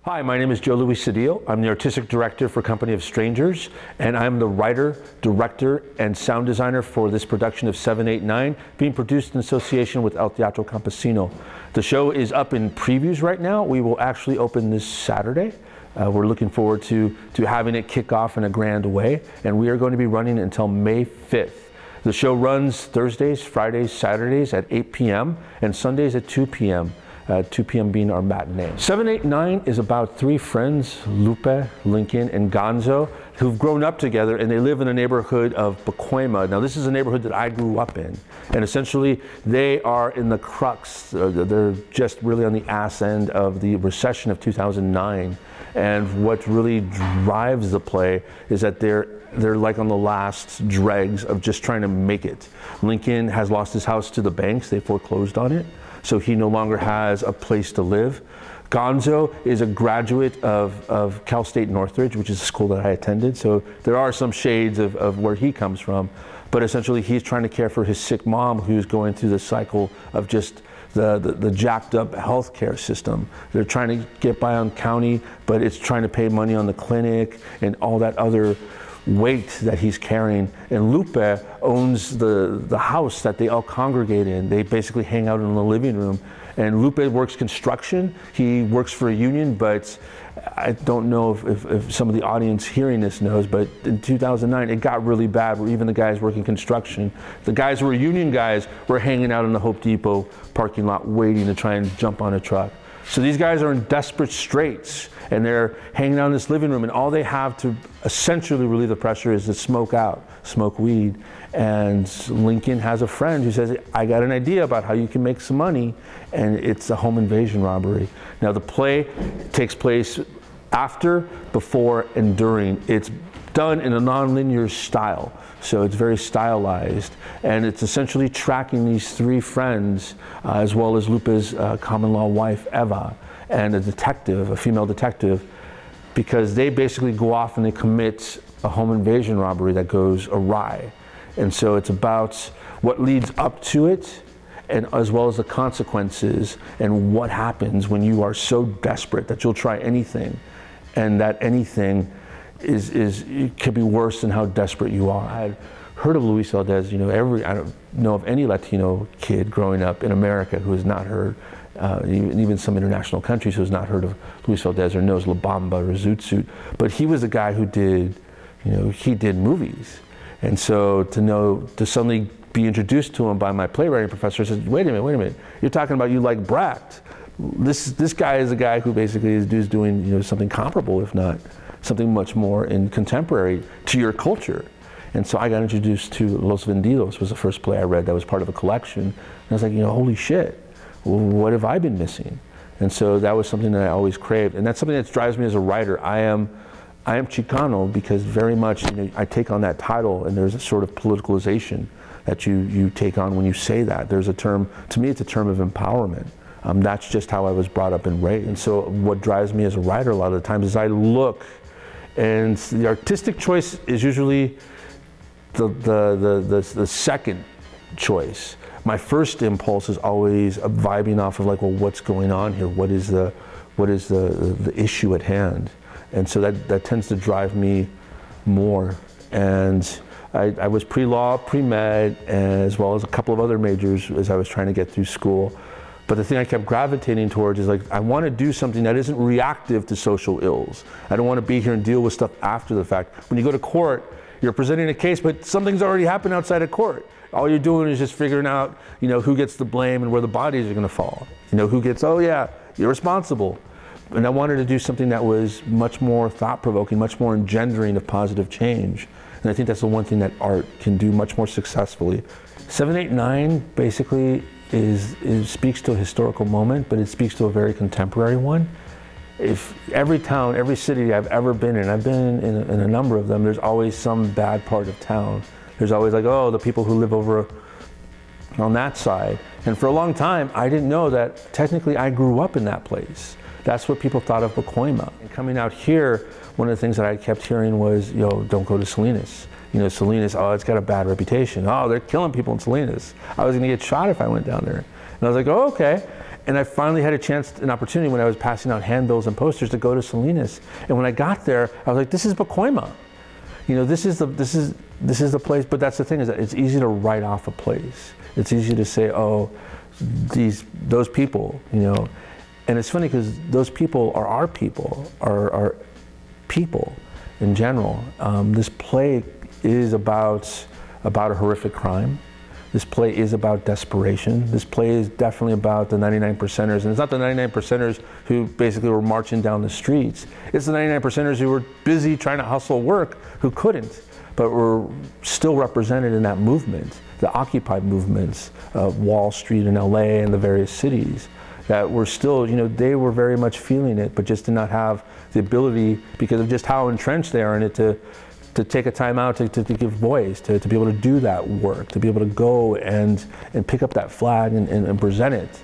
Hi, my name is Joe Louis Cedillo. I'm the artistic director for Company of Strangers, and I'm the writer, director, and sound designer for this production of 789, being produced in association with El Teatro Campesino. The show is up in previews right now. We will actually open this Saturday. We're looking forward to having it kick off in a grand way, and we are going to be running until May 5th. The show runs Thursdays, Fridays, Saturdays at 8 p.m. and Sundays at 2 p.m. 2 p.m. being our matinee. 789 is about three friends, Lupe, Lincoln, and Gonzo, who've grown up together, and they live in a neighborhood of Pacoima. Now, this is a neighborhood that I grew up in, and essentially they are in the crux. They're just really on the ass end of the recession of 2009, and what really drives the play is that they're like on the last dregs of just trying to make it. Lincoln has lost his house to the banks. They foreclosed on it, so he no longer has a place to live. Gonzo is a graduate of Cal State Northridge, which is a school that I attended, so there are some shades of where he comes from, but essentially he's trying to care for his sick mom, who's going through the cycle of just the jacked up healthcare system. They're trying to get by on county, but it's trying to pay money on the clinic and all that other weight that he's carrying. And Lupe owns the house that they all congregate in. They basically hang out in the living room. And Lupe works construction. He works for a union, but I don't know if some of the audience hearing this knows, but in 2009 it got really bad where even the guys working construction, the guys who were union guys, were hanging out in the Hope Depot parking lot waiting to try and jump on a truck. So these guys are in desperate straits, and they're hanging out in this living room, and all they have to essentially relieve the pressure is to smoke weed. And Lincoln has a friend who says, I got an idea about how you can make some money, and it's a home invasion robbery. Now, the play takes place after, before, and during. It's done in a non-linear style, so it's very stylized, and it's essentially tracking these three friends, as well as Lupe's common-law wife, Eva, and a detective, a female detective, because they basically go off and they commit a home invasion robbery that goes awry. And so it's about what leads up to it, and as well as the consequences and what happens when you are so desperate that you'll try anything, and that anything it could be worse than how desperate you are. I had heard of Luis Valdez, I don't know of any Latino kid growing up in America who has not heard, even some international countries who has not heard of Luis Valdez or knows La Bamba or Zoot Suit. But he was the guy who did, he did movies. And so to suddenly be introduced to him by my playwriting professor, says, wait a minute, you're talking about you like Bracht. This guy is a guy who basically is doing something comparable, if not something much more in contemporary to your culture. And so I got introduced to Los Vendidos, was the first play I read that was part of a collection. And I was like, holy shit, what have I been missing? And so that was something that I always craved. And that's something that drives me as a writer. I am Chicano because very much, I take on that title, and there's a sort of politicalization that you take on when you say that. There's a term, to me it's a term of empowerment. That's just how I was brought up and raised. And so what drives me as a writer a lot of the times is I look, and the artistic choice is usually the second choice. My first impulse is always vibing off of like, well, what's going on here? What is the issue at hand? And so that tends to drive me more. And I was pre-law, pre-med, as well as a couple of other majors as I was trying to get through school. But the thing I kept gravitating towards is like, I want to do something that isn't reactive to social ills. I don't want to be here and deal with stuff after the fact. When you go to court, you're presenting a case, but something's already happened outside of court. All you're doing is just figuring out, who gets the blame and where the bodies are going to fall. Who gets, oh yeah, you're responsible. And I wanted to do something that was much more thought-provoking, much more engendering of positive change. And I think that's the one thing that art can do much more successfully. 789 basically speaks to a historical moment, but it speaks to a very contemporary one. If every town, every city I've ever been in, I've been in a number of them, there's always some bad part of town. There's always like, oh, the people who live over on that side. And for a long time, I didn't know that technically I grew up in that place. That's what people thought of Pacoima. And coming out here, one of the things that I kept hearing was, don't go to Salinas. Salinas, oh, it's got a bad reputation. Oh, they're killing people in Salinas. I was gonna get shot if I went down there. And I was like, oh, okay. And I finally had an opportunity when I was passing out handbills and posters to go to Salinas. And when I got there, I was like, this is Pacoima. You know, this is the place. But that's the thing, is that it's easy to write off a place. It's easy to say, oh, those people, you know. And it's funny because those people are our people, are people in general. This play is about a horrific crime. This play is about desperation. This play is definitely about the 99 percenters. And it's not the 99 percenters who basically were marching down the streets. It's the 99 percenters who were busy trying to hustle work, who couldn't, but were still represented in that movement, the Occupy movements of Wall Street in LA and the various cities that were still, you know, they were very much feeling it, but just did not have the ability, because of just how entrenched they are in it, to take a time out to give voice, to be able to do that work, to be able to go and pick up that flag and present it.